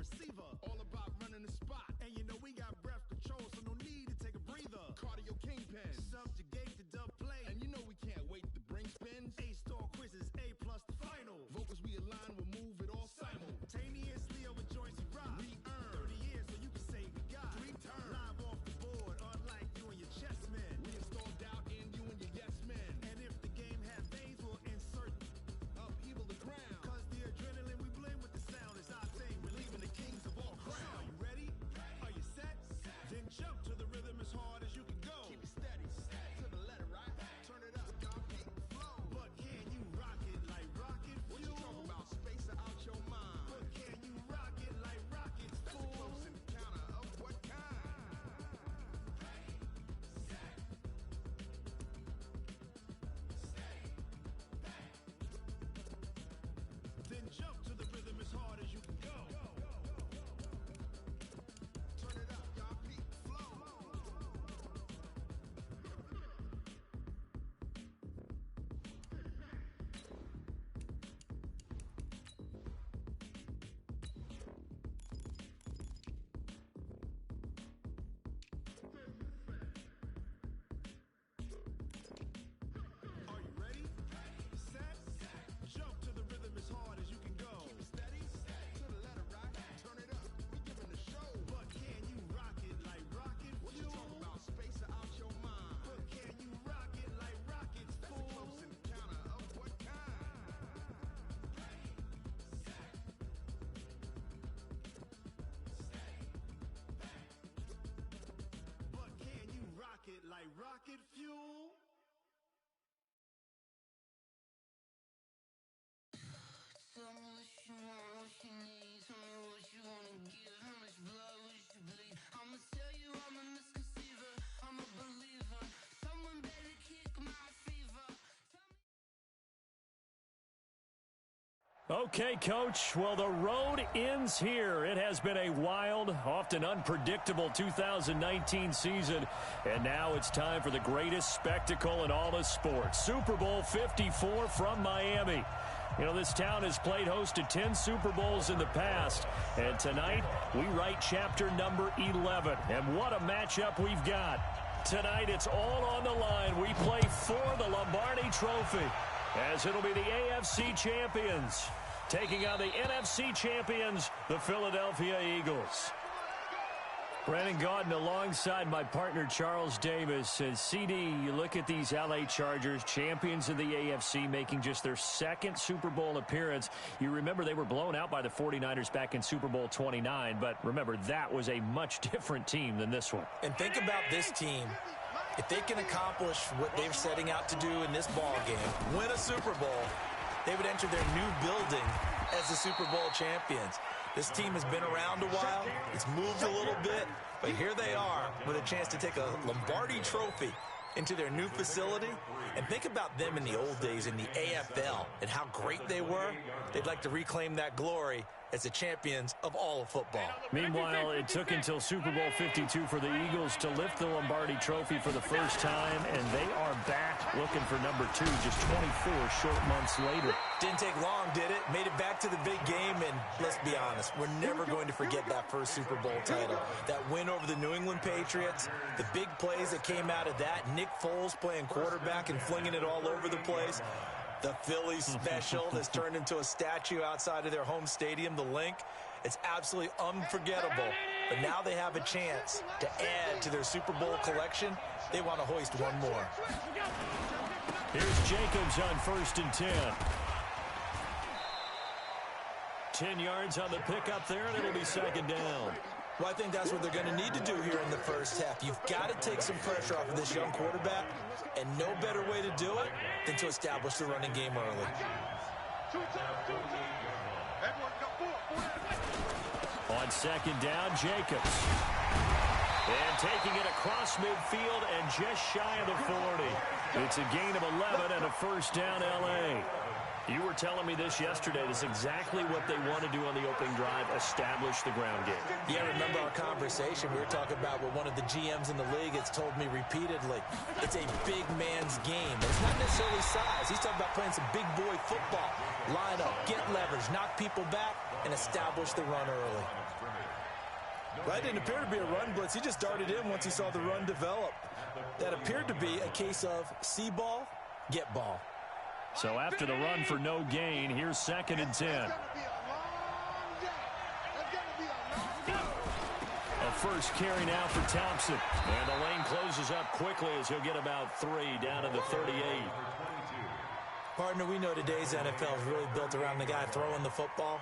receiver. All about running the spot. And you know we got breath control, so no need to take a breather. Cardio kingpin. Subjugate the dub play. And you know we can't wait to bring spins. A-star quizzes, A+ the final. Vocals we align, we'll move it all simultaneously over joints we rock. We earn 30 years so you can say we got 3 turns. Live off the board, unlike you and your chess men. We install doubt in you and your yes men. And if the game has veins, we'll insert upheaval the ground. Cause the adrenaline we blend with the sound is our thing. We're leaving the kings of all crowns. Are you ready? Are you set? Then jump to the rhythm as hard as you can go. Keep it steady, to the letter, right? Turn it up, y'all keep it flow. But can you rock it like rocket fuel? What you talking about? Space out your mind. But can you rock it like rockets, fool? That's a close encounter of what kind? Then jump to the rhythm as hard as you can go. Turn it up, y'all keep it flow. Are you ready? Set? Jump to the rhythm as hard as you can go. Keep it steady, to the letter, right? Turn it up, we giving the show. But can you rock it like rocket fuel? What you talking about? Space out your mind. But can you rock it like rockets, fool? That's a close encounter of what kind? But can you rock it like rocket fuel? Tell me what you want, what you need. Tell me what you wanna give. How much blood would you bleed? I'ma tell you I'm a misconceiver. I'm a believer. Someone better kick my fever. Okay, Coach. Well, the road ends here. It has been a wild, often unpredictable 2019 season. And now it's time for the greatest spectacle in all of sports. Super Bowl 54 from Miami. You know, this town has played host to 10 Super Bowls in the past. And tonight, we write chapter number 11. And what a matchup we've got. Tonight, it's all on the line. We play for the Lombardi Trophy, as it'll be the AFC champions taking on the NFC champions, the Philadelphia Eagles. Brandon Gaudin alongside my partner Charles Davis. And CD, you look at these LA Chargers, champions of the AFC, making just their second Super Bowl appearance. You remember they were blown out by the 49ers back in Super Bowl 29, but remember that was a much different team than this one. And think about this team. If they can accomplish what they're setting out to do in this ball game, win a Super Bowl, they would enter their new building as the Super Bowl champions. This team has been around a while. It's moved a little bit, but here they are with a chance to take a Lombardi Trophy into their new facility. And think about them in the old days in the AFL and how great they were. They'd like to reclaim that glory as the champions of all of football. Meanwhile, it took until Super Bowl 52 for the Eagles to lift the Lombardi Trophy for the first time, and they are back looking for number 2 just 24 short months later. Didn't take long, did it? Made it back to the big game, and let's be honest, we're never going to forget that first Super Bowl title. That win over the New England Patriots, the big plays that came out of that, Nick Foles playing quarterback and flinging it all over the place. The Philly special that's turned into a statue outside of their home stadium, the Link. It's absolutely unforgettable. But now they have a chance to add to their Super Bowl collection. They want to hoist one more. Here's Jacobs on 1st and 10. 10 yards on the pickup there, and it'll be 2nd down. Well, I think that's what they're going to need to do here in the first half. You've got to take some pressure off of this young quarterback, and no better way to do it than to establish the running game early. On 2nd down, Jacobs. And taking it across midfield and just shy of the 40. It's a gain of 11 and a 1st down, L.A. You were telling me this yesterday. This is exactly what they want to do on the opening drive, establish the ground game. Yeah, remember our conversation? We were talking about what one of the GMs in the league has told me repeatedly. It's a big man's game. It's not necessarily size. He's talking about playing some big boy football. Line up, get leverage, knock people back, and establish the run early. That didn't appear to be a run blitz. He just darted in once he saw the run develop. That appeared to be a case of see ball, get ball. So after the run for no gain, here's 2nd and 10. A first carry now for Thompson. And the lane closes up quickly as he'll get about 3 down to the 38. Partner, we know today's NFL is really built around the guy throwing the football.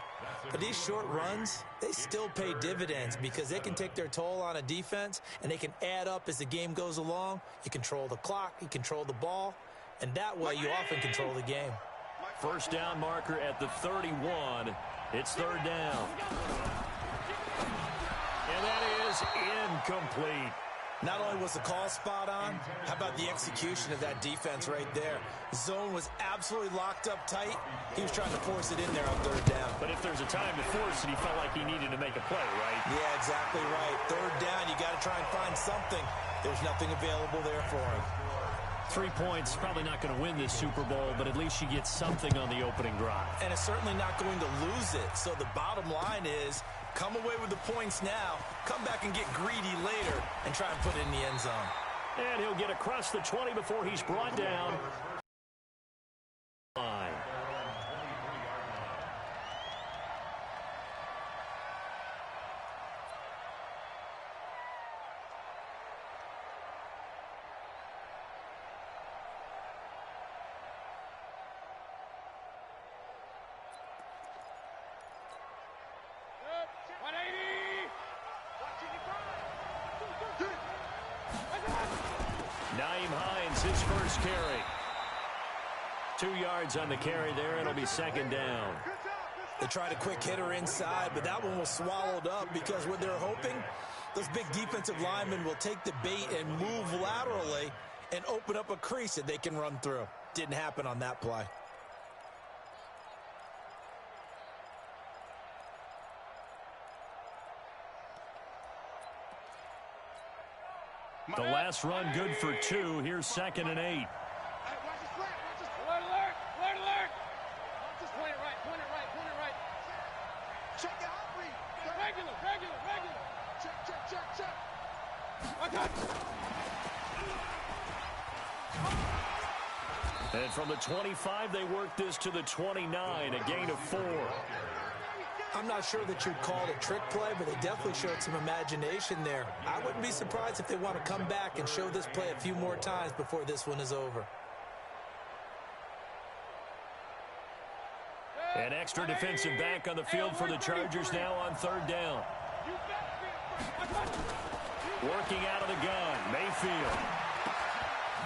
But these short runs, they still pay dividends because they can take their toll on a defense, and they can add up as the game goes along. You control the clock, you control the ball, and that way you often control the game. First down marker at the 31. It's 3rd down. And that is incomplete. Not only was the call spot on, how about the execution of that defense right there? Zone was absolutely locked up tight. He was trying to force it in there on 3rd down. But if there's a time to force it, he felt like he needed to make a play, right? Yeah, exactly right. 3rd down, you got to try and find something. There's nothing available there for him. 3 points, probably not going to win this Super Bowl, but at least you get something on the opening drive. And it's certainly not going to lose it. So the bottom line is, come away with the points now, come back and get greedy later, and try and put it in the end zone. And he'll get across the 20 before he's brought down. Line. His first carry. 2 yards on the carry there. It'll be 2nd down. They tried a quick hitter inside, but that one was swallowed up because what they're hoping, those big defensive linemen will take the bait and move laterally and open up a crease that they can run through. Didn't happen on that play. The last run good for 2. Here's 2nd and 8. Hey, watch this flat. Watch this. Alert, alert. Alert, alert. Just point it right. Point it right. Point it right. Check your hot read. Regular, regular, regular. Check, check, check, check. Okay. And from the 25, they work this to the 29, a gain of 4. I'm not sure that you'd call it a trick play, but they definitely showed some imagination there. I wouldn't be surprised if they want to come back and show this play a few more times before this one is over. An extra defensive back on the field for the Chargers now on 3rd down. Working out of the gun, Mayfield.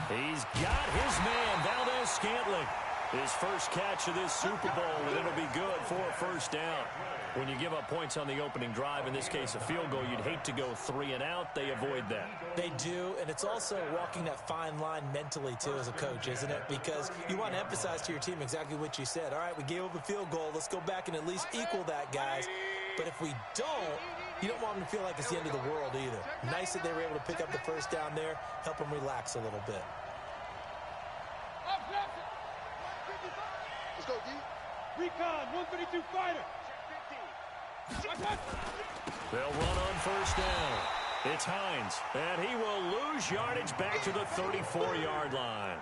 He's got his man, Valdez-Scantling. His first catch of this Super Bowl, and it'll be good for a 1st down. When you give up points on the opening drive, in this case a field goal, you'd hate to go 3 and out. They avoid that. They do, and it's also walking that fine line mentally, too, as a coach, isn't it? Because you want to emphasize to your team exactly what you said. All right, we gave up a field goal. Let's go back and at least equal that, guys. But if we don't, you don't want them to feel like it's the end of the world either. Nice that they were able to pick up the 1st down there, help them relax a little bit. Let's go, D. Recon, 132 fighter. They'll run on 1st down. It's Hines, and he will lose yardage back to the 34-yard line.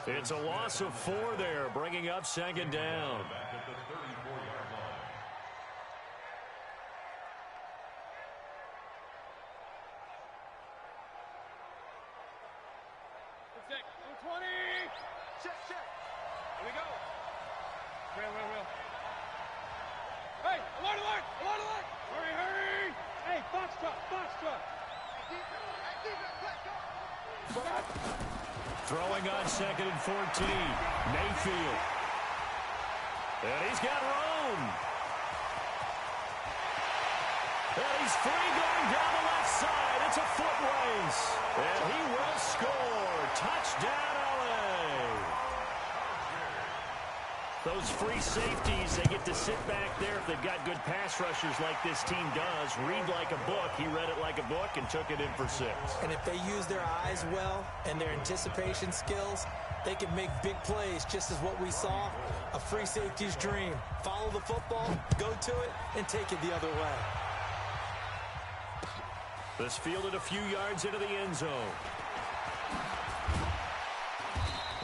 It's a loss of 4 there, bringing up 2nd down. Check, 220. Check, check. Here we go. Real. Hey, alert, alert, alert, alert. Hurry, hurry. Hey, box truck. Throwing on 2nd and 14. Mayfield. And he's got room. And he's free going down the left side. It's a foot race. And he will score. Touchdown, LA. Those free safeties, they get to sit back there if they've got good pass rushers like this team does. Read like a book. He read it like a book and took it in for 6. And if they use their eyes well and their anticipation skills, they can make big plays, just as what we saw, a free safety's dream. Follow the football, go to it, and take it the other way. This fielded a few yards into the end zone.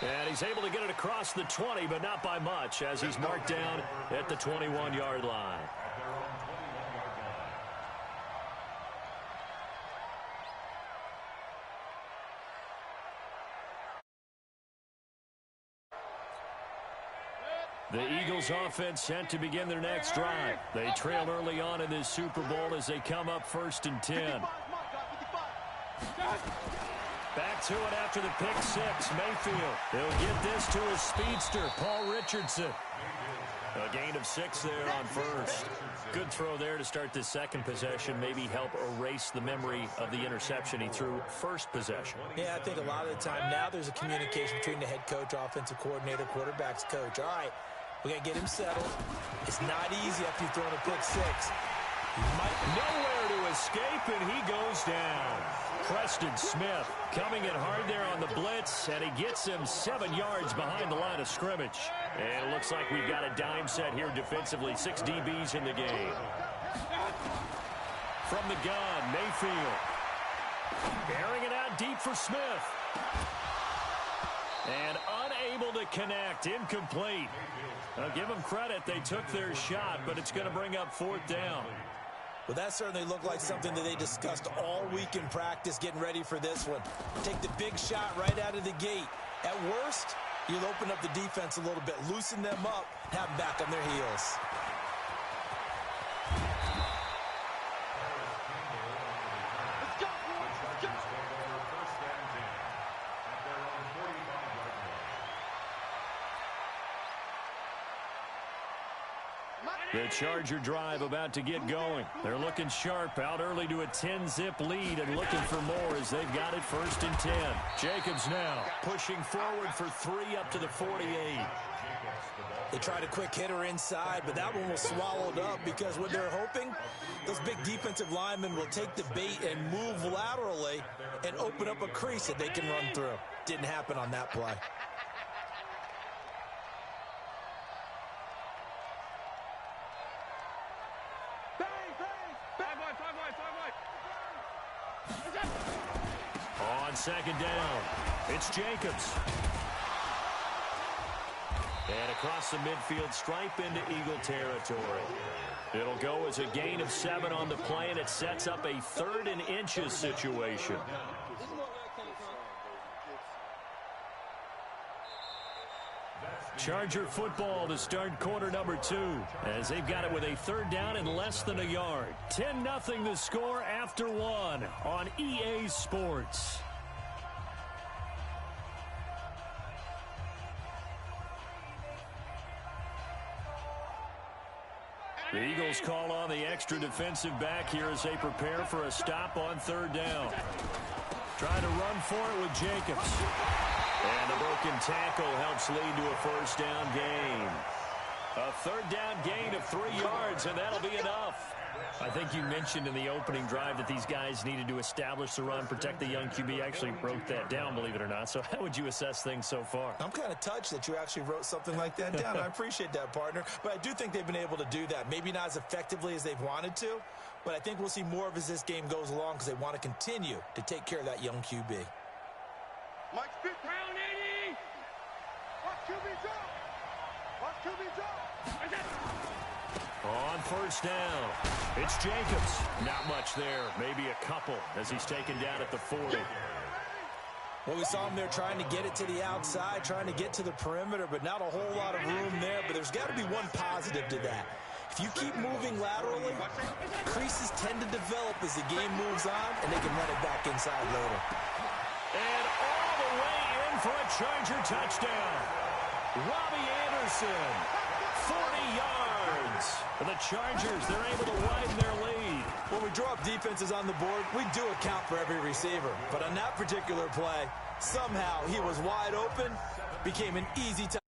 And he's able to get it across the 20, but not by much, as he's marked down at the 21-yard line. The Eagles offense sent to begin their next drive. They trail early on in this Super Bowl as they come up 1st and 10. Back to it after the pick 6. Mayfield. He'll get this to his speedster, Paul Richardson. A gain of 6 there on 1st. Good throw there to start this second possession. Maybe help erase the memory of the interception he threw first possession. Yeah, I think a lot of the time now there's a communication between the head coach, offensive coordinator, quarterback's coach. All right, we got to get him settled. It's not easy after you've thrown a pick 6. Nowhere to escape, and he goes down. Preston Smith coming in hard there on the blitz, and he gets him 7 yards behind the line of scrimmage. And it looks like we've got a dime set here defensively. 6 DBs in the game. From the gun, Mayfield. Airing it out deep for Smith. And unable to connect. Incomplete. I'll give them credit. They took their shot, but it's going to bring up 4th down. Well, that certainly looked like something that they discussed all week in practice, getting ready for this one. Take the big shot right out of the gate. At worst, you'll open up the defense a little bit, loosen them up, have them back on their heels. Let's go, boys. Let's go. The Charger drive about to get going. They're looking sharp, out early to a 10-zip lead and looking for more as they've got it 1st and 10. Jacobs now pushing forward for 3 up to the 48. They tried a quick hitter inside, but that one was swallowed up because what they're hoping, those big defensive linemen will take the bait and move laterally and open up a crease that they can run through. Didn't happen on that play. On 2nd down, it's Jacobs. And across the midfield stripe into Eagle territory. It'll go as a gain of 7 on the play, and it sets up a 3rd and inches situation. Charger football to start quarter number 2, as they've got it with a 3rd down and less than a yard. 10-0 the score after 1 on EA Sports. The Eagles call on the extra defensive back here as they prepare for a stop on 3rd down. Trying to run for it with Jacobs. And the broken tackle helps lead to a 1st down gain. A 3rd down gain of 3 yards, and that'll be enough. I think you mentioned in the opening drive that these guys needed to establish the run, protect the young QB. Actually wrote that down, believe it or not. So how would you assess things so far? I'm kind of touched that you actually wrote something like that down. I appreciate that, partner. But I do think they've been able to do that. Maybe not as effectively as they've wanted to, but I think we'll see more of as this game goes along because they want to continue to take care of that young QB. Mike's big round 80. Watch QB's up. Watch QB's up. On 1st down, it's Jacobs. Not much there, maybe a couple as he's taken down at the 40. Well, we saw him there trying to get it to the outside, trying to get to the perimeter, but not a whole lot of room there. But there's got to be one positive to that. If you keep moving laterally, creases tend to develop as the game moves on, and they can run it back inside later. And all the way in for a Charger touchdown. Robbie Anderson, 40 yards. The Chargers, they're able to widen their lead. When we draw up defenses on the board, we do account for every receiver. But on that particular play, somehow he was wide open, became an easy touchdown.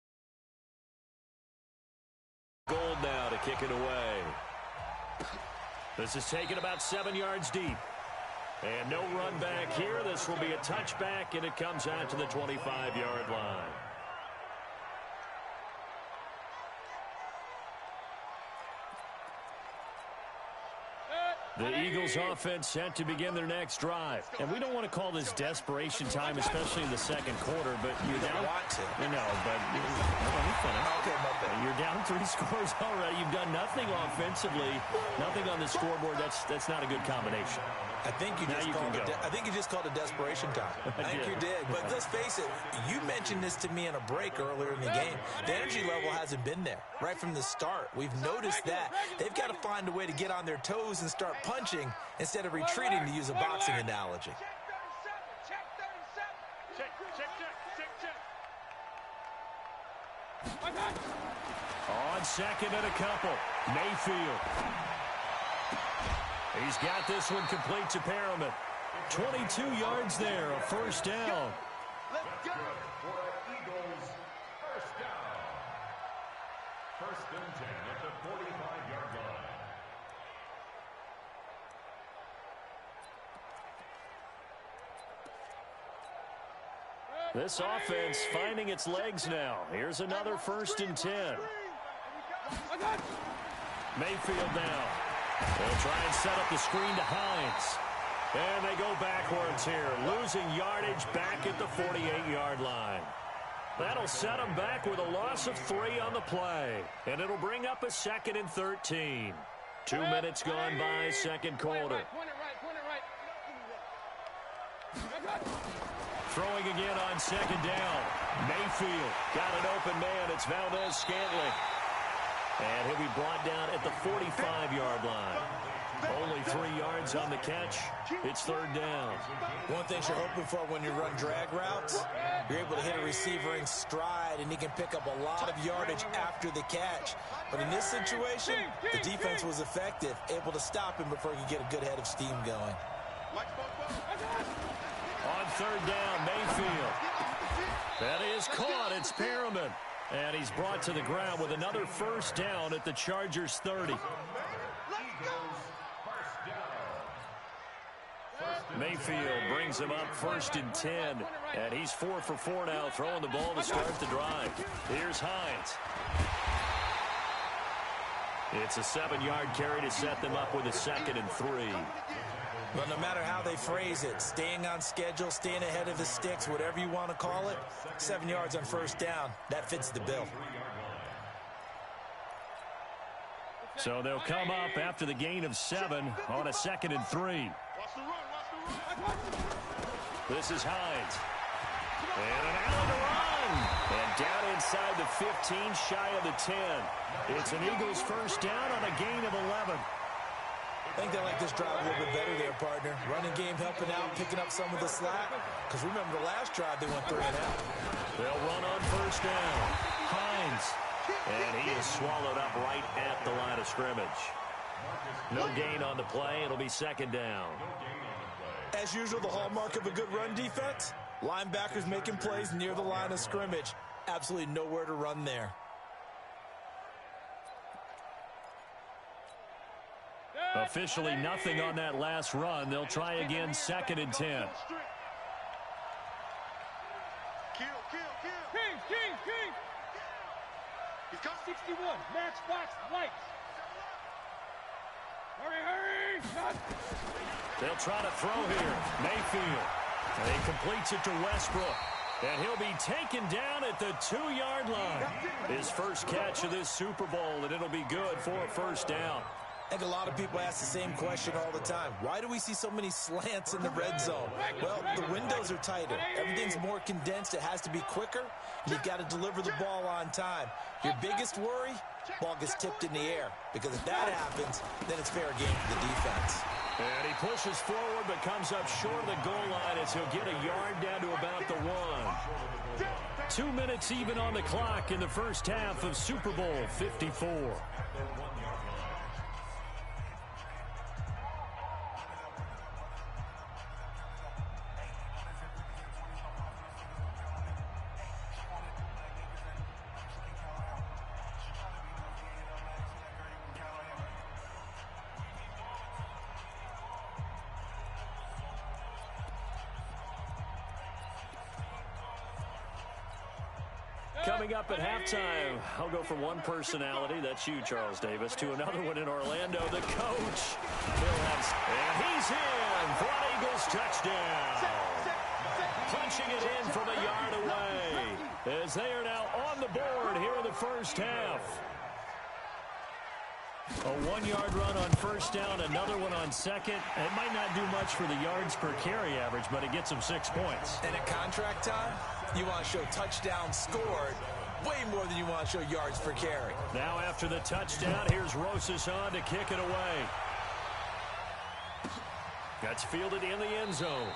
to kick it away. This is taken about 7 yards deep. And no run back here. This will be a touchback, and it comes out to the 25-yard line. The Eagles offense set to begin their next drive. And we don't want to call this desperation time, especially in the second quarter, but you're down. You're down 3 scores already. You've done nothing offensively, nothing on the scoreboard. That's not a good combination. I think you just called it desperation time. I think you did. But let's face it, you mentioned this to me in a break earlier in the game. The energy level hasn't been there right from the start. We've noticed that. They've got to find a way to get on their toes and start punching instead of retreating, to use a boxing analogy. On second and a couple, Mayfield. He's got this one complete to Perriman. 22 yards there, a first down. Let's go. For Eagles, first down. First and 10 at the 45-yard line. This offense finding its legs now. Here's another first and 10. Mayfield now. They'll try and set up the screen to Hines. And they go backwards here, losing yardage back at the 48-yard line. That'll set them back with a loss of 3 on the play. And it'll bring up a second and 13. 2 minutes gone by, second quarter. Throwing again on second down. Mayfield got an open man. It's Valdez-Scantling. And he'll be brought down at the 45-yard line. Only 3 yards on the catch. It's third down. One thing you're hoping for when you run drag routes, you're able to hit a receiver in stride, and he can pick up a lot of yardage after the catch. But in this situation, the defense was effective, able to stop him before he could get a good head of steam going. On third down, Mayfield. That is caught. It's Perriman. And he's brought to the ground with another first down at the Chargers' 30. Mayfield brings him up first and 10. And he's 4 for 4 now, throwing the ball to start the drive. Here's Hines. It's a 7-yard carry to set them up with a second and 3. Well, no matter how they phrase it, staying on schedule, staying ahead of the sticks, whatever you want to call it, 7 yards on first down, that fits the bill. So they'll come up after the gain of 7 on a second and 3. This is Hines. And an Allen to run. And down inside the 15, shy of the 10. It's an Eagles first down on a gain of 11. I think they like this drive a little bit better there, partner. Running game helping out, picking up some of the slack. Because remember the last drive, they went 3 and out. They'll run on first down. Hines. And he is swallowed up right at the line of scrimmage. No gain on the play. It'll be second down. As usual, the hallmark of a good run defense, linebackers making plays near the line of scrimmage. Absolutely nowhere to run there. Officially nothing on that last run. They'll try again, second and 10. King. He's got 61. Matchbox lights. Hurry. They'll try to throw here. Mayfield. And he completes it to Westbrook. And he'll be taken down at the 2-yard line. His first catch of this Super Bowl, and it'll be good for a first down. I think a lot of people ask the same question all the time. Why do we see so many slants in the red zone? Well, the windows are tighter. Everything's more condensed. It has to be quicker. And you've got to deliver the ball on time. Your biggest worry, ball gets tipped in the air. Because if that happens, then it's fair game for the defense. And he pushes forward but comes up short of the goal line as he'll get a yard down to about the 1. 2 minutes even on the clock in the first half of Super Bowl 54. coming up at halftime. I'll go from one personality, that's you, Charles Davis, to another one in Orlando, the coach. And he's in for an Eagles touchdown. Punching it in from a yard away as they are now on the board here in the first half. A 1-yard run on first down, another one on second. It might not do much for the yards per carry average, but it gets them 6 points. And at contract time, you want to show touchdowns scored way more than you want to show yards per carry. Now after the touchdown, here's Rosas on to kick it away. That's fielded in the end zone.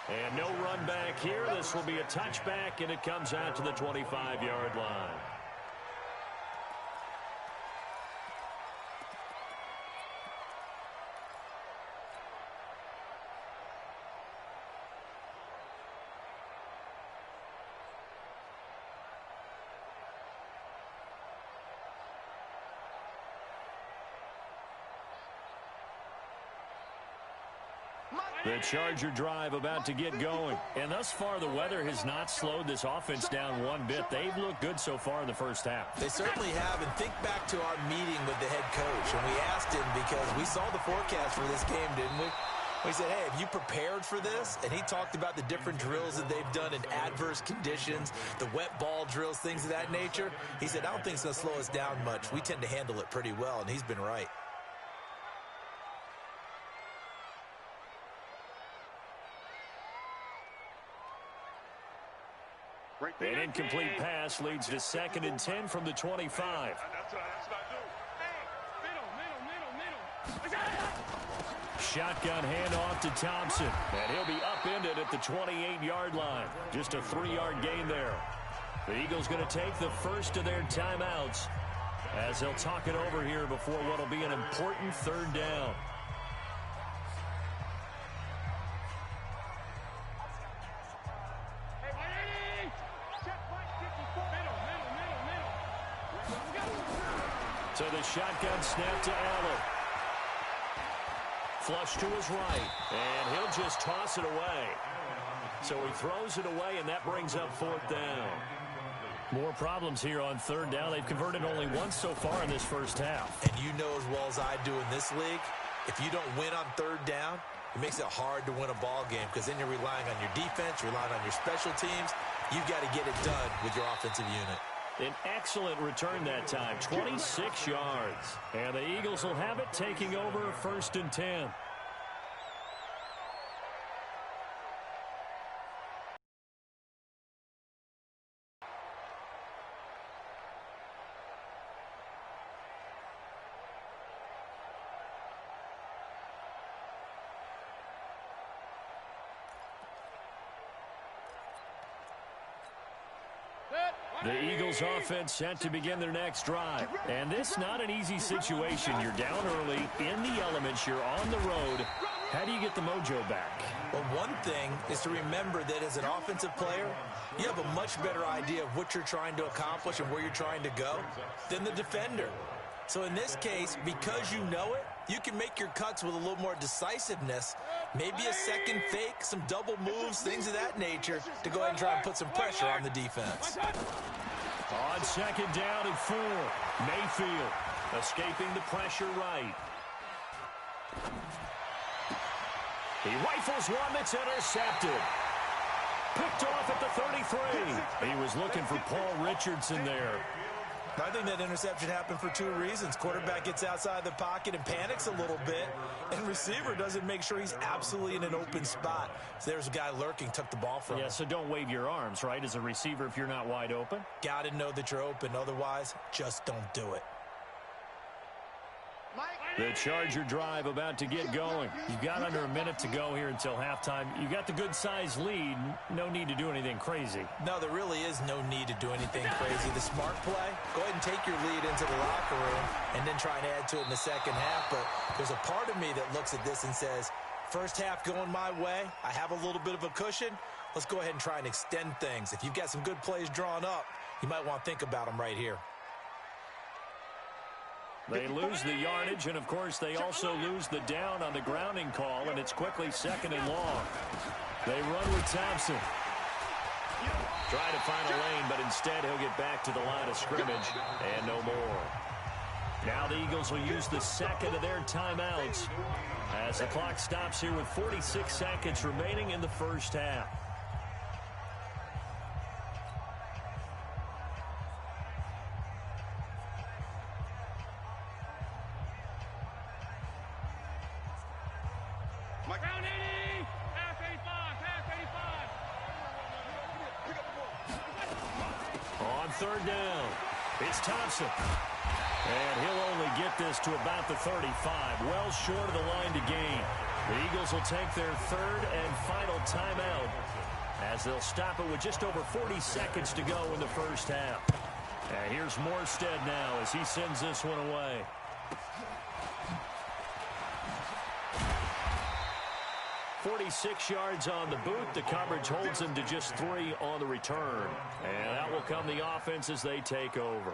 And no run back here. This will be a touchback, and it comes out to the 25-yard line. The Charger drive about to get going. And thus far, the weather has not slowed this offense down one bit. They've looked good so far in the first half. They certainly have. And think back to our meeting with the head coach. And we asked him, because we saw the forecast for this game, didn't we? We said, hey, have you prepared for this? And he talked about the different drills that they've done in adverse conditions, the wet ball drills, things of that nature. He said, I don't think it's going to slow us down much. We tend to handle it pretty well, and he's been right. An incomplete pass leads to 2nd and 10 from the 25. Shotgun handoff to Thompson, and he'll be upended at the 28-yard line. Just a 3-yard gain there. The Eagles going to take the first of their timeouts as they'll talk it over here before what will be an important 3rd down. So the shotgun snap to Allen. Flush to his right, and he'll just toss it away. So he throws it away, and that brings up 4th down. More problems here on 3rd down. They've converted only once so far in this first half. And you know as well as I do in this league, if you don't win on 3rd down, it makes it hard to win a ball game because then you're relying on your defense, relying on your special teams. You've got to get it done with your offensive unit. An excellent return that time, 26 yards. And the Eagles will have it, taking over 1st and 10. The Eagles offense set to begin their next drive. And this not an easy situation. You're down early, in the elements, you're on the road. How do you get the mojo back? Well, one thing is to remember that as an offensive player, you have a much better idea of what you're trying to accomplish and where you're trying to go than the defender. So in this case, because you know it, you can make your cuts with a little more decisiveness, maybe a second fake, some double moves, things of that nature, to go ahead and try and put some pressure on the defense. On 2nd down and 4, Mayfield escaping the pressure right. He rifles one that's intercepted. Picked off at the 33. He was looking for Paul Richardson there. I think that interception happened for 2 reasons. Quarterback gets outside the pocket and panics a little bit, and receiver doesn't make sure he's absolutely in an open spot. So there's a guy lurking, took the ball from him. Yeah, so don't wave your arms, right, as a receiver if you're not wide open? Got to know that you're open. Otherwise, just don't do it. The Charger drive about to get going. You've got under a minute to go here until halftime. You got the good-sized lead. No need to do anything crazy. No, there really is no need to do anything crazy. The smart play, go ahead and take your lead into the locker room and then try and add to it in the second half. But there's a part of me that looks at this and says, first half going my way, I have a little bit of a cushion. Let's go ahead and try and extend things. If you've got some good plays drawn up, you might want to think about them right here. They lose the yardage, and, of course, they also lose the down on the grounding call, and it's quickly 2nd and long. They run with Thompson. Trying to find a lane, but instead he'll get back to the line of scrimmage and no more. Now the Eagles will use the second of their timeouts as the clock stops here with 46 seconds remaining in the first half. Round 80, half 85, half 85. On third down, it's Thompson. And he'll only get this to about the 35, well short of the line to gain. The Eagles will take their third and final timeout as they'll stop it with just over 40 seconds to go in the first half. And here's Morstead now as he sends this one away. "46 yards on the boot. The coverage holds him to just 3 on the return. And out will come the offense as they take over.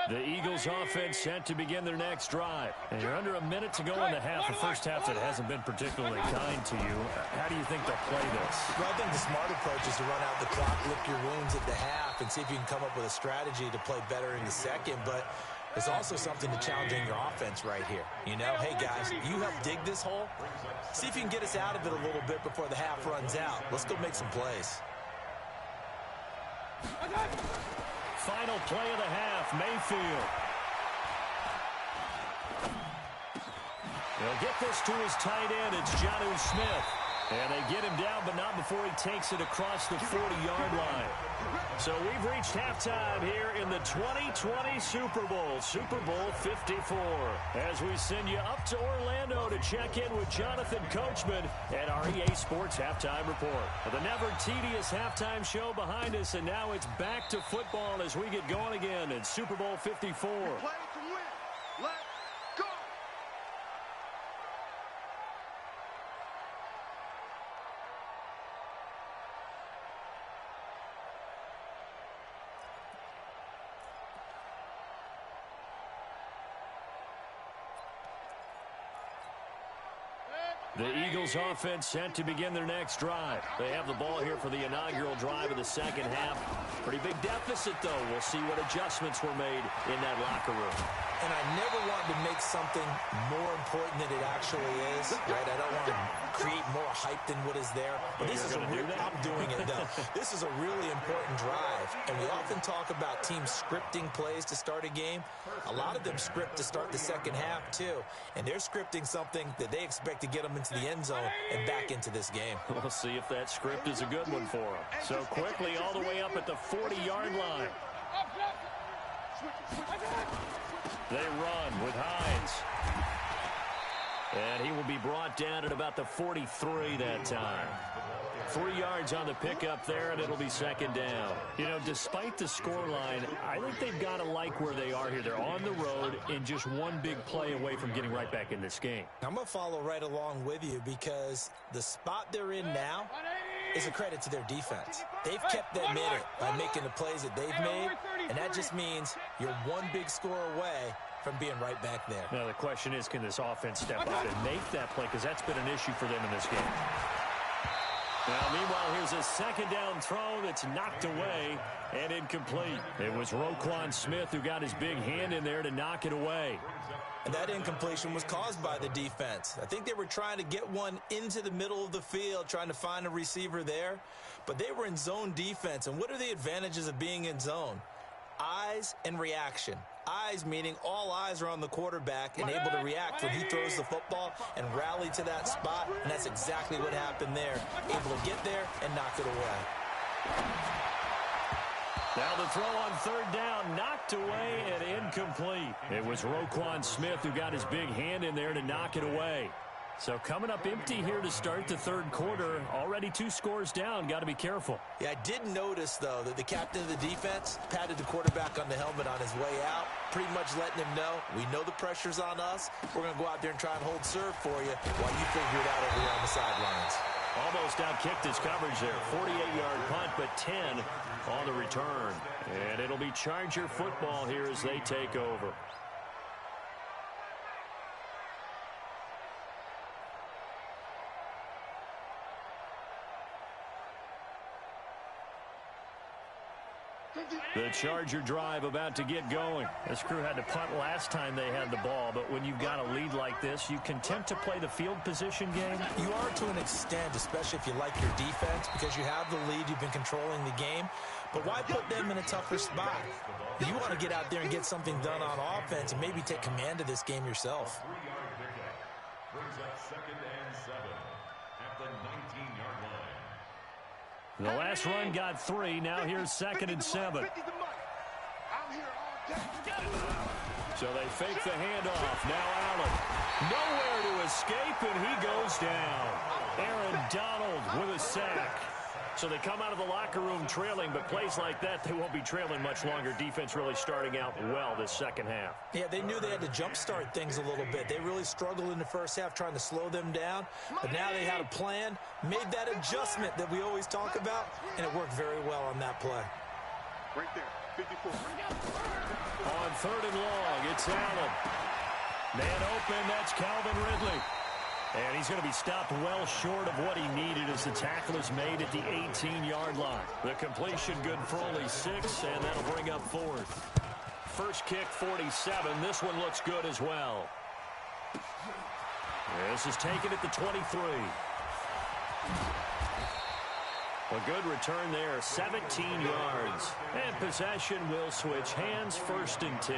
The Eagles offense set to begin their next drive. And you're under a minute to go in the half. A first half that hasn't been particularly kind to you. How do you think they'll play this? Well, I think the smart approach is to run out the clock, lick your wounds at the half, and see if you can come up with a strategy to play better in the second. But there's also something to challenging your offense right here. You know, hey, guys, you help dig this hole. See if you can get us out of it a little bit before the half runs out. Let's go make some plays. Final play of the half, Mayfield. He'll get this to his tight end. It's Jonnu Smith. And they get him down, but not before he takes it across the 40-yard line. So we've reached halftime here in the 2020 Super Bowl, Super Bowl 54. As we send you up to Orlando to check in with Jonathan Coachman at our EA Sports Halftime Report. The never-tedious halftime show behind us, and now it's back to football as we get going again in Super Bowl 54. Play to win. Let's go. The Eagles offense set to begin their next drive. They have the ball here for the inaugural drive of the second half. Pretty big deficit, though. We'll see what adjustments were made in that locker room. And I never want to make something more important than it actually is, right? I don't want to create more hype than what is there. But this is I'm doing it, though. This is a really important drive. And we often talk about teams scripting plays to start a game. A lot of them script to start the second half, too. And they're scripting something that they expect to get them into the end zone and back into this game. We'll see if that script is a good one for them. So quickly all the way up at the 40-yard line. They run with Hines. And he will be brought down at about the 43 that time. 3 yards on the pickup there, and it'll be second down. You know, despite the scoreline, I think they've got to like where they are here. They're on the road and just one big play away from getting right back in this game. I'm going to follow right along with you because the spot they're in now is a credit to their defense. They've kept them in it by making the plays that they've made, and that just means you're one big score away from being right back there. Now, the question is, can this offense step up and make that play? Because that's been an issue for them in this game. Now, meanwhile, here's a second down throw that's knocked away and incomplete. It was Roquan Smith who got his big hand in there to knock it away. And that incompletion was caused by the defense. I think they were trying to get one into the middle of the field, trying to find a receiver there. But they were in zone defense. And what are the advantages of being in zone? Eyes and reaction. Eyes meaning all eyes are on the quarterback and able to react when he throws the football and rally to that spot. And that's exactly what happened there. Able to get there and knock it away. Now the throw on third down, knocked away and incomplete. It was Roquan Smith who got his big hand in there to knock it away. So coming up empty here to start the third quarter. Already 2 scores down. Got to be careful. Yeah, I did notice, though, that the captain of the defense patted the quarterback on the helmet on his way out, pretty much letting him know, we know the pressure's on us. We're going to go out there and try and hold serve for you while you figure it out over here on the sidelines. Almost outkicked his coverage there. 48-yard punt, but 10 on the return. And it'll be Charger football here as they take over. The Charger drive about to get going. This crew had to punt last time they had the ball, but when you've got a lead like this, you content to play the field position game? You are to an extent, especially if you like your defense, because you have the lead, you've been controlling the game. But why put them in a tougher spot? You want to get out there and get something done on offense and maybe take command of this game yourself. 3-yard pickup brings up 2nd and 7 at the 19-yard line. The last run got 3. Now here's 2nd and 7. So they fake the handoff. Now Allen. Nowhere to escape, and he goes down. Aaron Donald with a sack. So they come out of the locker room trailing, but plays like that, they won't be trailing much longer. Defense really starting out well this second half. Yeah, they knew they had to jumpstart things a little bit. They really struggled in the first half trying to slow them down, but now they had a plan, made that adjustment that we always talk about, and it worked very well on that play. Right there, 54. On 3rd and long, it's Allen. Man open, that's Calvin Ridley. And he's going to be stopped well short of what he needed as the tackle is made at the 18-yard line. The completion good for only 6, and that'll bring up 4th. First kick, 47. This one looks good as well. This is taken at the 23. A good return there, 17 yards. And possession will switch hands, 1st and 10.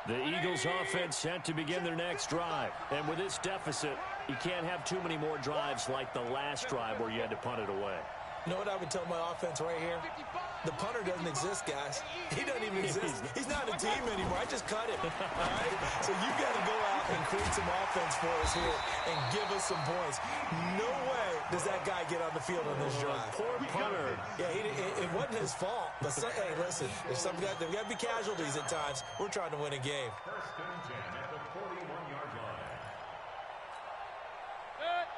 The Eagles offense set to begin their next drive. And with this deficit, you can't have too many more drives like the last drive where you had to punt it away. You know what I would tell my offense right here? The punter doesn't exist, guys. He doesn't even exist. He's not a team anymore. I just cut him. All right? So you got to go out and create some offense for us here and give us some points. No way does that guy get on the field on this drive. Poor punter. Yeah, it wasn't his fault. But hey, listen, there's got to be casualties at times. We're trying to win a game. 1st and 10 at the 41-yard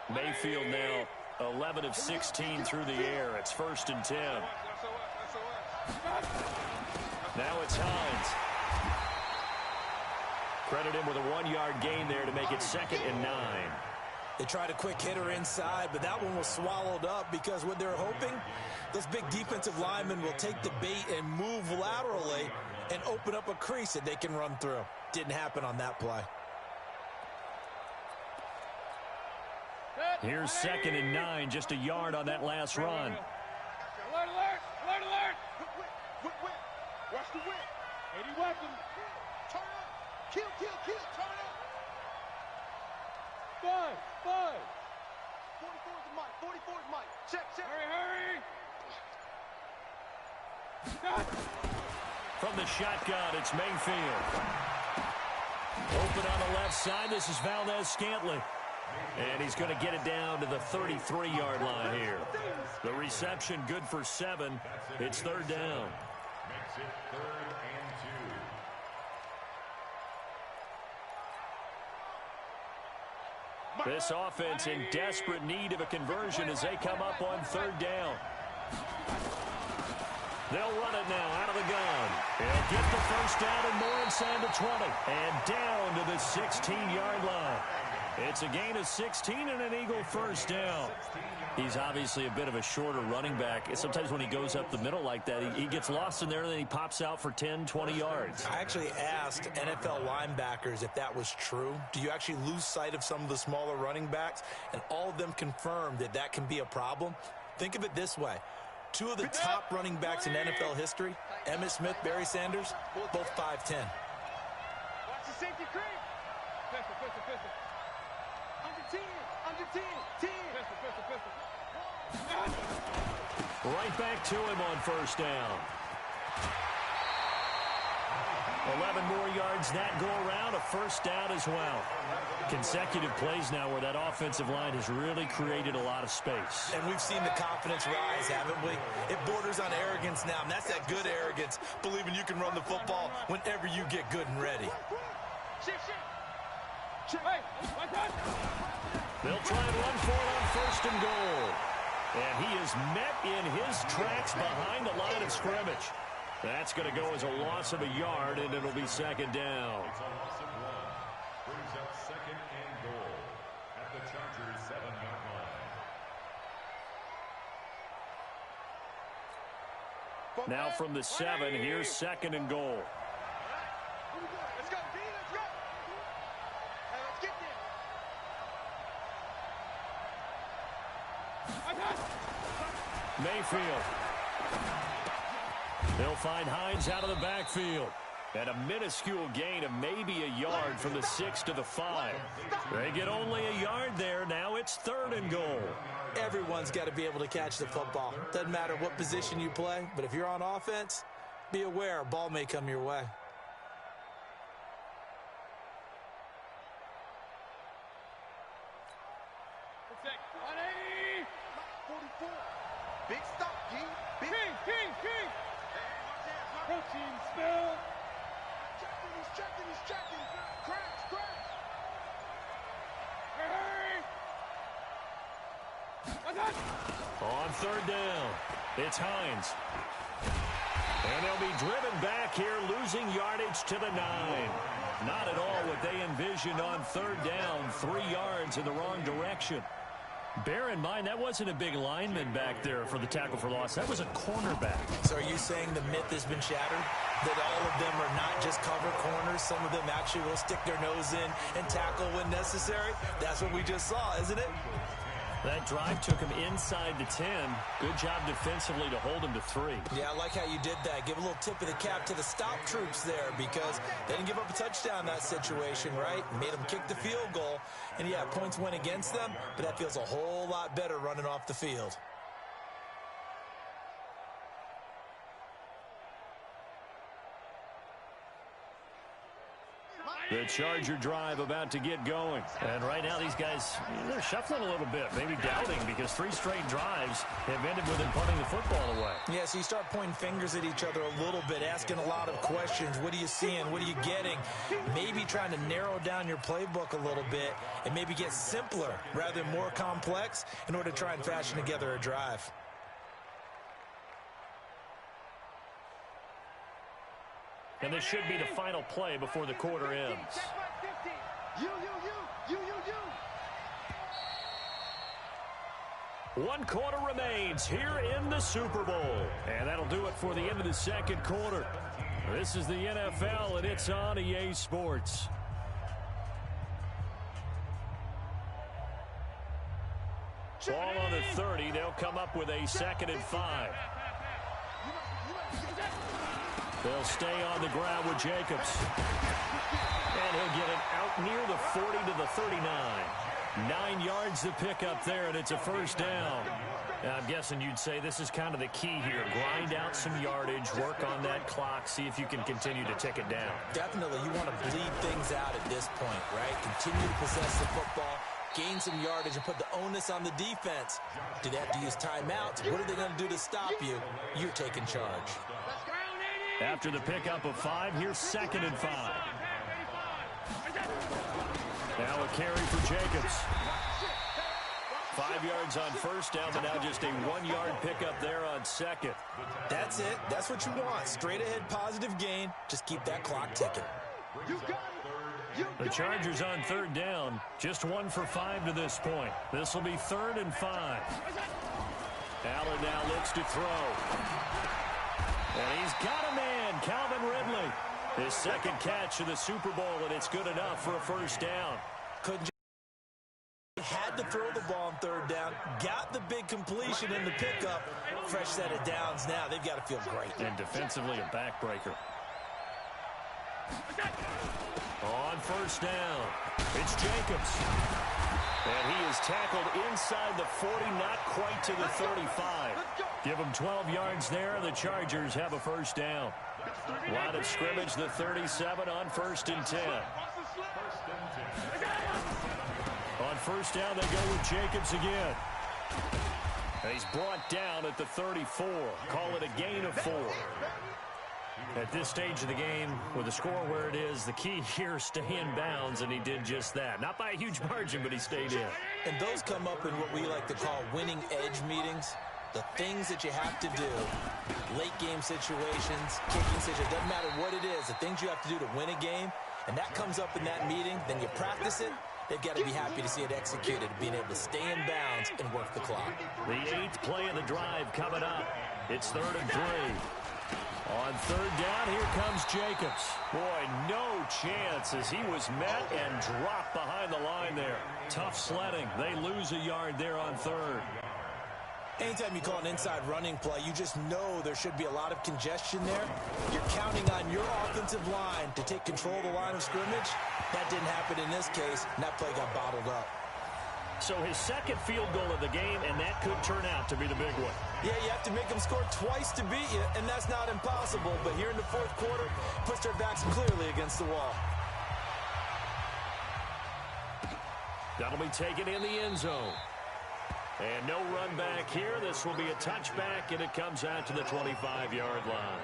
line. Mayfield now 11 of 16 through the air. It's 1st and 10. Now it's Hines. Credit him with a 1-yard gain there to make it 2nd and 9. They tried a quick hitter inside, but that one was swallowed up because what they're hoping, those big defensive linemen will take the bait and move laterally and open up a crease that they can run through. Didn't happen on that play. Here's 2nd and 9, just a yard on that last run. Alert, alert, alert, alert. Whip. Watch the whip. 80 weapon. Turn up. Kill. Turn up. 5. 44 is the mic. Check. Hurry. From the shotgun, it's Mayfield. Open on the left side, this is Valdez-Scantling. And he's going to get it down to the 33-yard line here. The reception good for 7. It's 3rd down. Makes it 3rd and 2. This offense in desperate need of a conversion as they come up on 3rd down. They'll run it now out of the gun. And get the first down and more inside the 20. And down to the 16-yard line. It's a gain of 16 and an Eagle first down. He's obviously a bit of a shorter running back. Sometimes when he goes up the middle like that, he gets lost in there and then he pops out for 10, 20 yards. I actually asked NFL linebackers if that was true. Do you actually lose sight of some of the smaller running backs? And all of them confirmed that that can be a problem. Think of it this way. 2 of the top running backs in NFL history, Emmitt Smith, Barry Sanders, both 5'10". Watch the safety creep. Pistol. Under 10. Pistol. Right back to him on first down. 11 more yards that go around, a first down as well. Consecutive plays now where that offensive line has really created a lot of space. And we've seen the confidence rise, haven't we? It borders on arrogance now, and that's that good arrogance, believing you can run the football whenever you get good and ready. They'll try and run for it on 1st and goal. And he is met in his tracks behind the line of scrimmage. That's going to go as a loss of a yard, and it'll be 2nd down. It's a loss of 1. Brings brings up second and goal at the Chargers' 7-yard line. Now from the 7, here's second and goal. Let's go, D, let's go. Hey, let's get there. Mayfield. They'll find Hines out of the backfield. And a minuscule gain of maybe a yard from the 6 to the 5. They get only a yard there. Now it's third and goal. Everyone's got to be able to catch the football. Doesn't matter what position you play, but if you're on offense, be aware a ball may come your way. Big stop, G. King. Protein spill. He's checking. Crash. On third down, it's Hines. And they'll be driven back here, losing yardage to the 9. Not at all what they envisioned on third down, 3 yards in the wrong direction. Bear in mind, that wasn't a big lineman back there for the tackle for loss. That was a cornerback. So are you saying the myth has been shattered? That all of them are not just cover corners? Some of them actually will stick their nose in and tackle when necessary? That's what we just saw, isn't it? That drive took him inside the 10. Good job defensively to hold him to 3. Yeah, I like how you did that. Give a little tip of the cap to the stop troops there because they didn't give up a touchdown in that situation, right? Made them kick the field goal. And, yeah, points went against them, but that feels a whole lot better running off the field. The Charger drive about to get going. And right now these guys, they're shuffling a little bit, maybe doubting because 3 straight drives have ended with them punting the football away. Yeah, so you start pointing fingers at each other a little bit, asking a lot of questions. What are you seeing? What are you getting? Maybe trying to narrow down your playbook a little bit and maybe get simpler rather than more complex in order to try and fashion together a drive. And this should be the final play before the quarter ends. One quarter remains here in the Super Bowl. And that'll do it for the end of the second quarter. This is the NFL, and it's on EA Sports. Ball on the 30. They'll come up with a 2nd and 5. They'll stay on the ground with Jacobs. And he'll get it out near the 40 to the 39. 9 yards to pick up there, and it's a first down. Now, I'm guessing you'd say this is kind of the key here. Grind out some yardage, work on that clock, see if you can continue to tick it down. Definitely, you want to bleed things out at this point, right? Continue to possess the football, gain some yardage, and put the onus on the defense. Do they have to use timeouts? What are they going to do to stop you? You're taking charge. After the pickup of 5, here's 2nd and 5. Now a carry for Jacobs. 5 yards on first down, but now just a 1-yard pickup there on 2nd. That's it. That's what you want. Straight ahead positive gain. Just keep that clock ticking. The Chargers on 3rd down. Just 1 for 5 to this point. This will be 3rd and 5. Allen now looks to throw. And he's got a man, Calvin Ridley. His 2nd catch of the Super Bowl, and it's good enough for a first down. Had to throw the ball on 3rd down, got the big completion in the pickup. Fresh set of downs now. They've got to feel great. And defensively, a backbreaker. On first down, it's Jacobs. And he is tackled inside the 40, not quite to the 35. Give him 12 yards there, and the Chargers have a first down. Line of scrimmage, the 37 on 1st and 10. On first down, they go with Jacobs again. And he's brought down at the 34. Call it a gain of 4. At this stage of the game, with the score where it is, the key here is stay in bounds, and he did just that. Not by a huge margin, but he stayed in. And those come up in what we like to call winning edge meetings. The things that you have to do, late game situations, kicking situations, doesn't matter what it is, the things you have to do to win a game, and that comes up in that meeting, then you practice it, they've got to be happy to see it executed, being able to stay in bounds and work the clock. The 8th play of the drive coming up. It's 3rd and 3. On 3rd down, here comes Jacobs. Boy, no chance as he was met and dropped behind the line there. Tough sledding. They lose a yard there on 3rd. Anytime you call an inside running play, you just know there should be a lot of congestion there. You're counting on your offensive line to take control of the line of scrimmage. That didn't happen in this case, and that play got bottled up. So his second field goal of the game, and that could turn out to be the big one. Yeah, you have to make them score twice to beat you, and that's not impossible. But here in the 4th quarter, puts their backs clearly against the wall. That'll be taken in the end zone. And no run back here. This will be a touchback, and it comes out to the 25-yard line.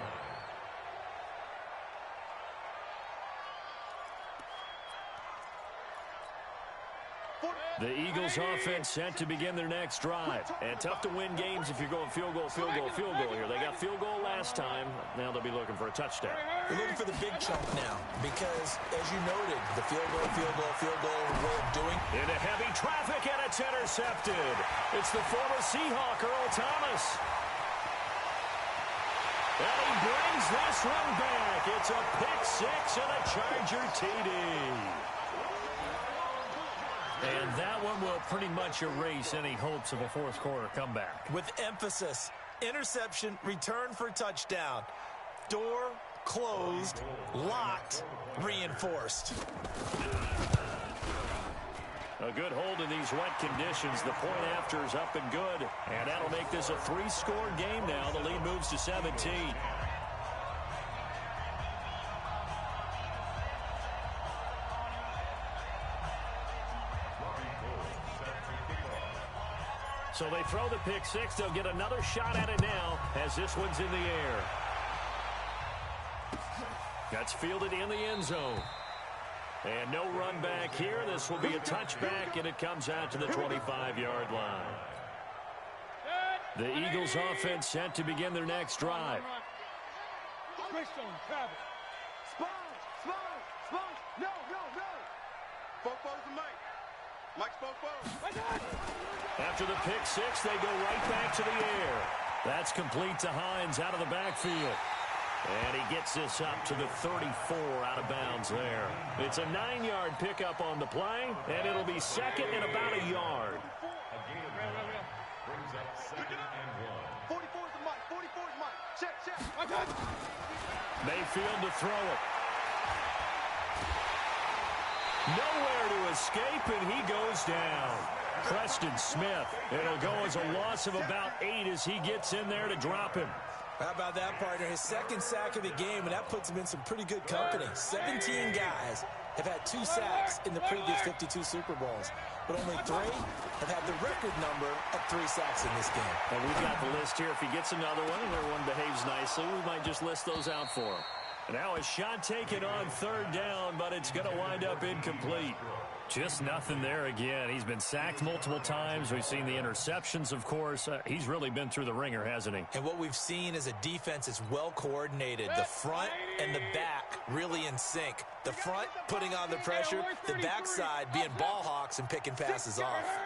The Eagles offense set to begin their next drive. And tough to win games if you're going field goal, field goal, field goal here. They got field goal last time. Now they'll be looking for a touchdown. They're looking for the big chunk now because, as you noted, the field goal way of doing. Into heavy traffic, and it's intercepted. It's the former Seahawk, Earl Thomas. And he brings this one back. It's a pick 6 and a Charger TD. And that one will pretty much erase any hopes of a 4th quarter comeback. With emphasis, interception, return for touchdown. Door closed, locked, reinforced. A good hold in these wet conditions. The point after is up and good. And that'll make this a 3-score game now. The lead moves to 17. So they throw the pick 6. They'll get another shot at it now as this one's in the air. That's fielded in the end zone. And no run back here. This will be a touchback, and it comes out to the 25-yard line. The Eagles offense set to begin their next drive. After the pick 6, they go right back to the air. That's complete to Hines out of the backfield. And he gets this up to the 34 out of bounds there. It's a 9-yard pickup on the play, and it'll be second and about a yard. Brings up 2nd and 1. 44's the mic. 44's mic. Check. Mayfield to throw it. Nowhere to escape, and he goes down. Preston Smith. It'll go as a loss of about 8 as he gets in there to drop him. How about that, partner? His second sack of the game, and that puts him in some pretty good company. 17 guys have had 2 sacks in the previous 52 Super Bowls, but only 3 have had the record number of 3 sacks in this game. And we've got the list here. If he gets another one and everyone behaves nicely, we might just list those out for him. Now a shot taken on 3rd down, but it's going to wind up incomplete. Just nothing there again. He's been sacked multiple times. We've seen the interceptions, of course. He's really been through the ringer, hasn't he? And what we've seen is a defense that's well coordinated. The front and the back really in sync. The front putting on the pressure, the backside being ball hawks and picking passes off.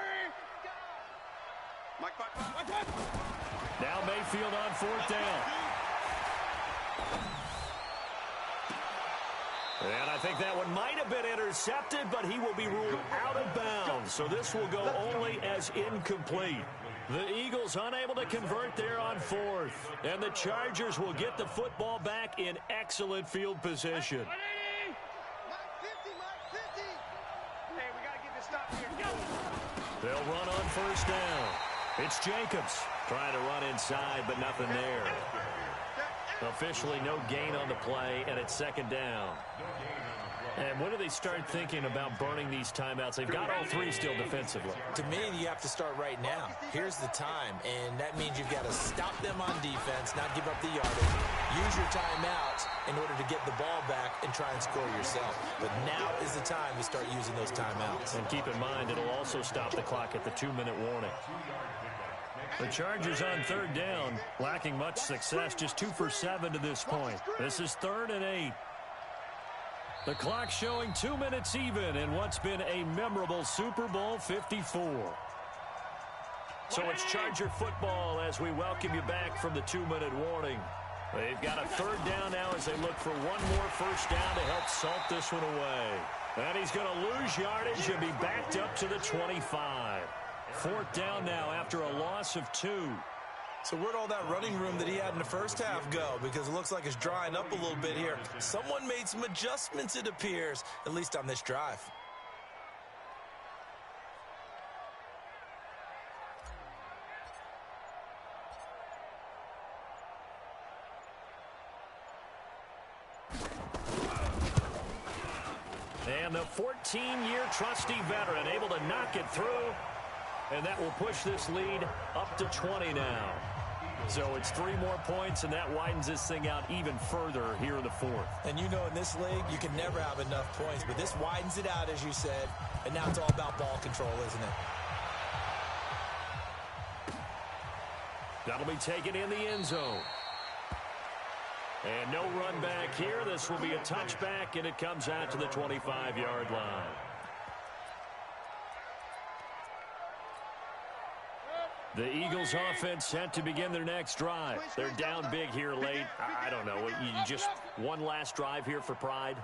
Now Mayfield on 4th down. And I think that one might have been intercepted, but he will be ruled out of bounds. So this will go only as incomplete. The Eagles unable to convert there on 4th. And the Chargers will get the football back in excellent field position. They'll run on 1st down. It's Jacobs trying to run inside, but nothing there. Officially no gain on the play, and it's 2nd down. And when do they start thinking about burning these timeouts? They've got all 3 still defensively. To me, you have to start right now. Here's the time, and that means you've got to stop them on defense, not give up the yardage. Use your timeouts in order to get the ball back and try and score yourself. But now is the time to start using those timeouts. And keep in mind, it'll also stop the clock at the 2-minute warning. The Chargers on 3rd down, lacking much success, just 2 for 7 to this point. This is 3rd and 8. The clock showing 2 minutes even in what's been a memorable Super Bowl 54. So it's Charger football as we welcome you back from the 2-minute warning. They've got a third down now as they look for one more first down to help salt this one away. And he's going to lose yardage and be backed up to the 25. Fourth down now after a loss of 2. So where'd all that running room that he had in the first half go? Because it looks like it's drying up a little bit here. Someone made some adjustments, it appears, at least on this drive. And the 14-year trusty veteran able to knock it through. And that will push this lead up to 20 now. So it's 3 more points, and that widens this thing out even further here in the fourth. And you know in this league, you can never have enough points. But this widens it out, as you said. And now it's all about ball control, isn't it? That'll be taken in the end zone. And no run back here. This will be a touchback, and it comes out to the 25-yard line. The Eagles offense set to begin their next drive. They're down big here late. I don't know. You just one last drive here for pride?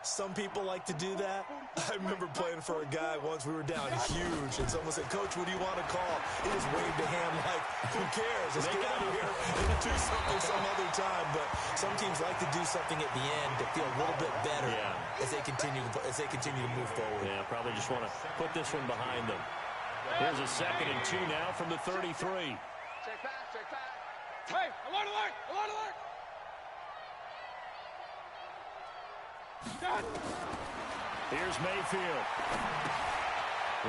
Some people like to do that. I remember playing for a guy once. We were down huge, and someone said, "Coach, what do you want to call?" He just waved a hand like, who cares? Let's get out of here and do something some other time. But some teams like to do something at the end to feel a little bit better as they continue to move forward. Yeah, probably just want to put this one behind them. Here's a 2nd and 2 now from the 33. Check back, check back. Hey, alert, alert, alert, alert. Here's Mayfield.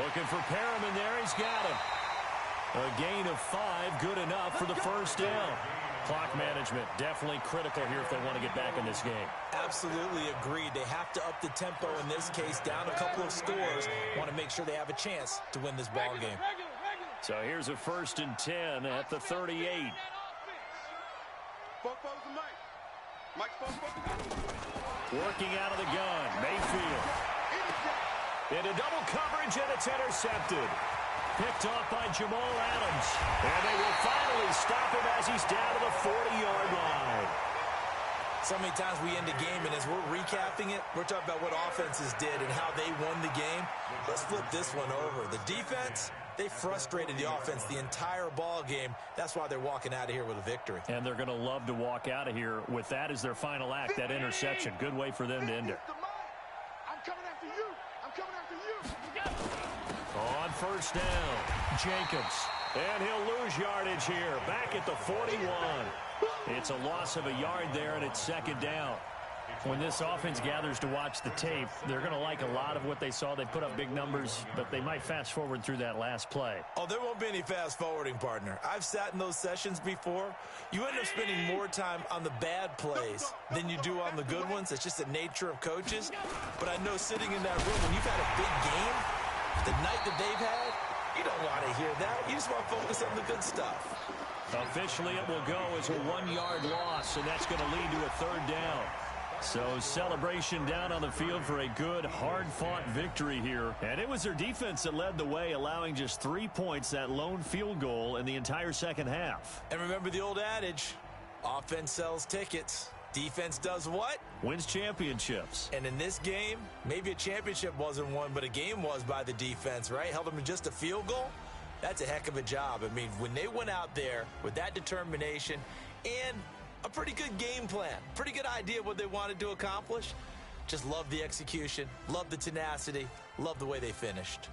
Looking for Perriman there. He's got him. A gain of 5, good enough for the first down. Clock management definitely critical here if they want to get back in this game. Absolutely agreed. They have to up the tempo in this case, down a couple of scores. Want to make sure they have a chance to win this ball game. So here's a 1st and 10 at the 38. Working out of the gun, Mayfield. Into double coverage, and it's intercepted. Picked off by Jamal Adams. And they will finally stop him as he's down to the 40-yard line. So many times we end a game, and as we're recapping it, we're talking about what offenses did and how they won the game. Let's flip this one over. The defense, they frustrated the offense the entire ball game. That's why they're walking out of here with a victory. And they're going to love to walk out of here with that as their final act, that interception. Good way for them to end it. I'm coming after you. I'm coming after you. On first down, Jacobs. And he'll lose yardage here. Back at the 41. It's a loss of a yard there, and it's 2nd down. When this offense gathers to watch the tape, they're going to like a lot of what they saw. They put up big numbers, but they might fast forward through that last play. Oh, there won't be any fast forwarding, partner. I've sat in those sessions before. You end up spending more time on the bad plays than you do on the good ones. It's just the nature of coaches. But I know sitting in that room, when you've had a big game, the night that they've had, you don't want to hear that. You just want to focus on the good stuff. Officially, it will go as a 1-yard loss, and that's going to lead to a 3rd down. So celebration down on the field for a good, hard-fought victory here. And it was their defense that led the way, allowing just 3 points, that lone field goal in the entire second half. And remember the old adage, offense sells tickets. Defense does what? Wins championships. And in this game, maybe a championship wasn't won, but a game was by the defense, right? Held them to just a field goal. That's a heck of a job. I mean, when they went out there with that determination and a pretty good game plan, pretty good idea what they wanted to accomplish, just love the execution, love the tenacity, love the way they finished.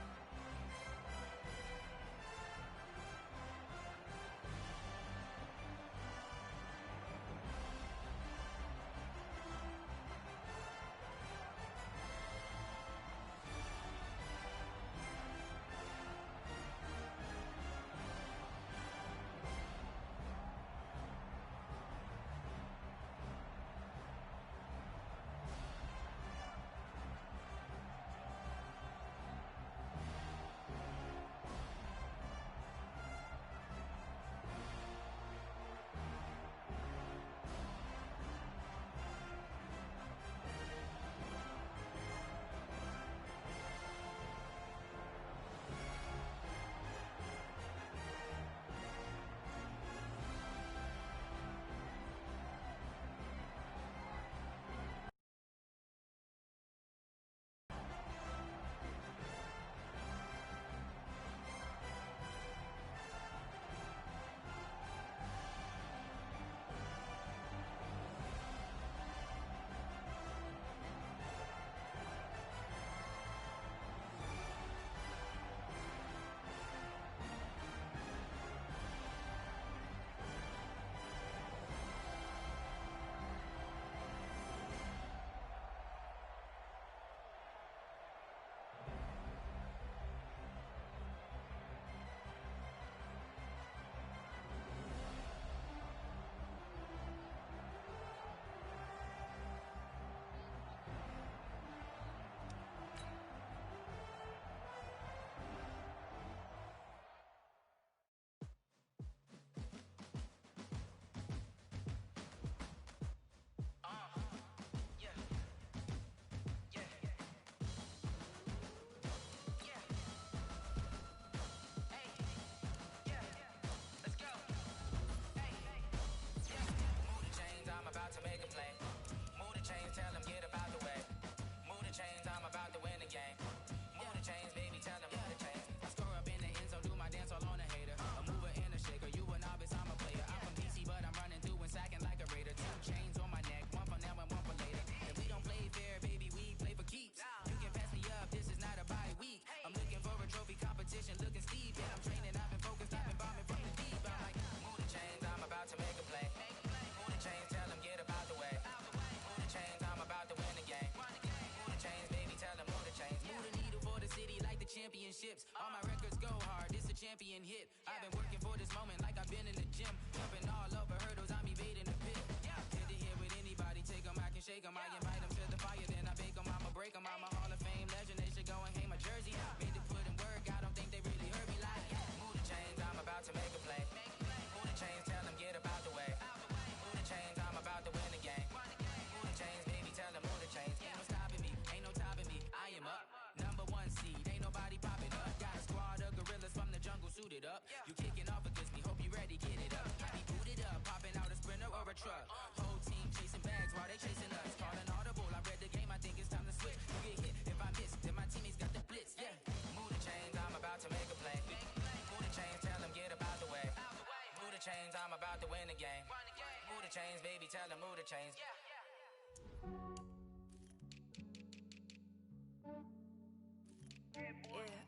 to change, baby, tell the mood to change. Yeah,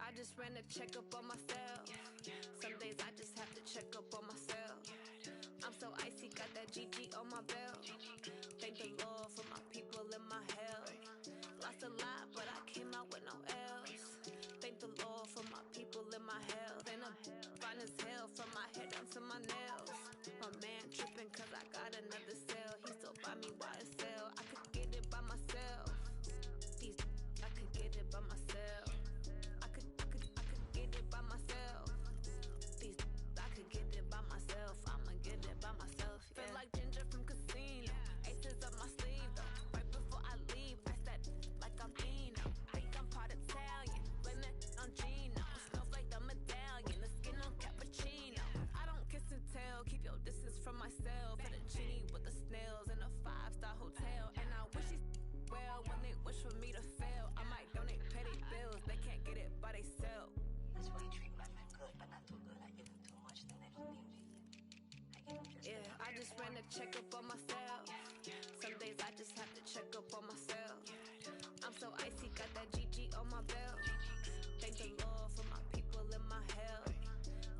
I just ran a checkup on myself. Some days I just have to check up on myself. I'm so icy, got that GG on my belt. Thank the Lord for my people and my health. Lost a lot, but I came out with no L's. Thank the Lord for my people and my health. And I'm fine as hell from my head down to my nails. My man tripping cause I got another cell. He still buy me YSL. I could get it by myself. These I could get it by myself. I could get it by myself. These I could get it by myself. I'ma get it by myself. Yeah. Feel like Ginger from Casino. Aces up my sleeve though. Right before I leave, I said like I'm Dino. Think I'm part Italian. Blame that on Gino. Smells like the medallion. The skin on cappuccino. I don't kiss and tell. Keep your distance from myself. Put a genie with the snails in a 5-star hotel. And I wish he well when they wish for me to fail. I might donate petty bills. They can't get it by they self. That's why you treat women good, but not too good. I give them too much, then they don't need me. I give them just Yeah, I just ran a checkup on myself. Some days I just have to check up on myself. I'm so icy, got that GG on my belt. Thank the Lord for my people and my health.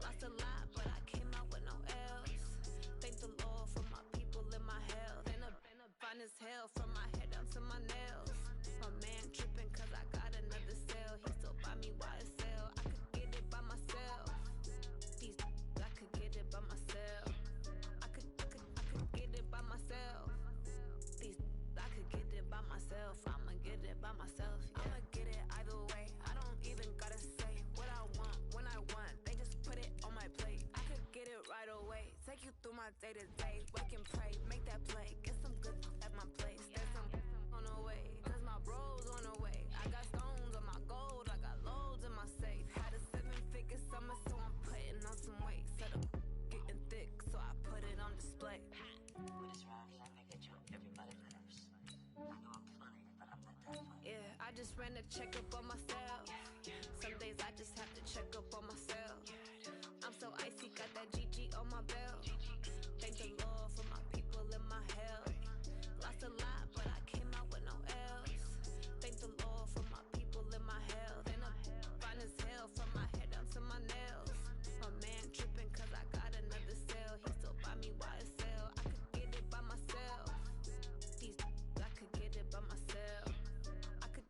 Lost a lot, but I came out with no L's. Thank the Lord for my people and my health. And I'm fine as hell from my head down to my nails. My man tripping cause I got another cell. He still buy me YSL. I could get it by myself. These I could get it by myself. I could get it by myself. These I could get it by myself. I'ma get it by myself. Yeah. I'ma get it either way. I don't even gotta say what I want when I want. They just put it on my plate. I could get it right away. Take you through my day to day. Wake and pray, make that play. Get some good at my place. There's some on the way, cause my bro's on the way. I got stones on my gold. I got loads in my safe. Had a 7-figure summer, so I'm putting on some weight. Set up getting thick, so I put it on display. What is wrong? I make it joke. Everybody laughs. I know I'm funny, but I'm not that funny. Yeah, I just ran a checkup on myself. Some days I just have to check up on myself. I'm so icy, got that GG on my belt. Thank the Lord for my people and my health. Lost a lot, but I came out with no L's. Thank the Lord for my people and my health. And I'm fine as hell from my head down to my nails. My man tripping cause I got another cell. He still buy me YSL. I could get it by myself. These I could get it by myself. I could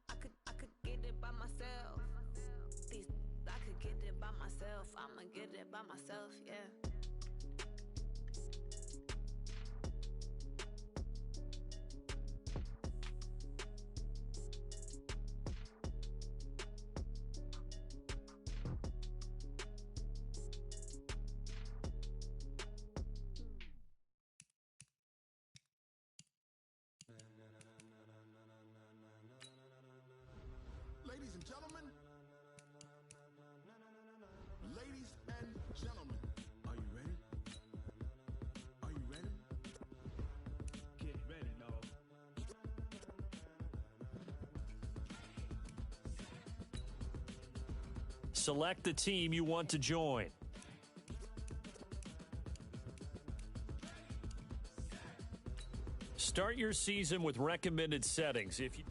get it by myself. These I could get it by myself. I'ma get it by myself, yeah. Ladies and gentlemen. Ladies and gentlemen. Are you ready? Are you ready? Get ready, dog. Select the team you want to join. Start your season with recommended settings. If you